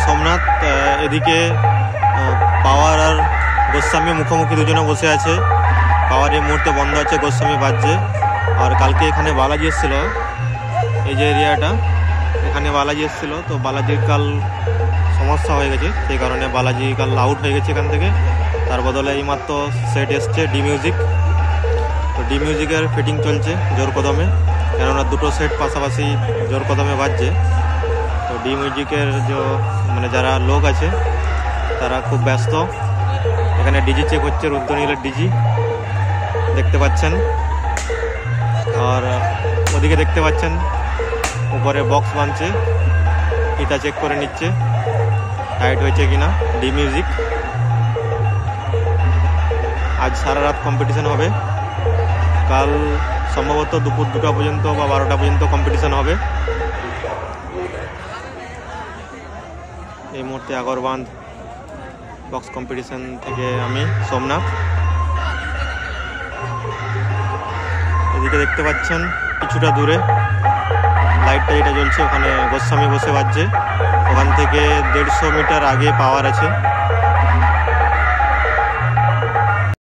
সোমনাথ। এদিকে পাওয়ার আর গোস্বামী মুখোমুখি দুজনে বসে আছে। পাওয়ার এই মুহূর্তে বন্ধ আছে, গোস্বামী বাজছে। আর কালকে এখানে বালাজি এসেছিল, এই যে এরিয়াটা, এখানে বালাজি এসেছিল। তো বালাজির কাল সমস্যা হয়ে গেছে, সেই কারণে বালাজি কাল আউট হয়ে গেছে এখান থেকে। তার বদলে এইমাত্র সেট এসছে ডি মিউজিক। তো ডি মিউজিকের ফিটিং চলছে জোর কদমে, কেননা দুটো সেট পাশাপাশি জোর কদমে বাজছে। তো ডি মিউজিকের যে যারা লোক আছে তারা খুব ব্যস্ত। এখানে ডিজি চেক হচ্ছে, রুদ্রনীলের ডিজি দেখতে পাচ্ছেন। আর ওদিকে দেখতে পাচ্ছেন উপরে বক্স বানছে, ফিতা চেক করে নিচ্ছে টাইট হয়েছে কিনা। ডি মিউজিক আজ সারা রাত কম্পিটিশন হবে, কাল সম্ভবত দুপুর 2টা পর্যন্ত বা 12টা পর্যন্ত কম্পিটিশন হবে। এই মুহূর্তে আগরবান্ধ বক্স কম্পিটিশন থেকে আমি সোমনাথ। এদিকে দেখতে পাচ্ছেন কিছুটা দূরে লাইটটা যেটা জ্বলছে, ওখানে গোস্বামী বসে বাজছে। ওখান থেকে 150 মিটার আগে পাওয়ার আছে।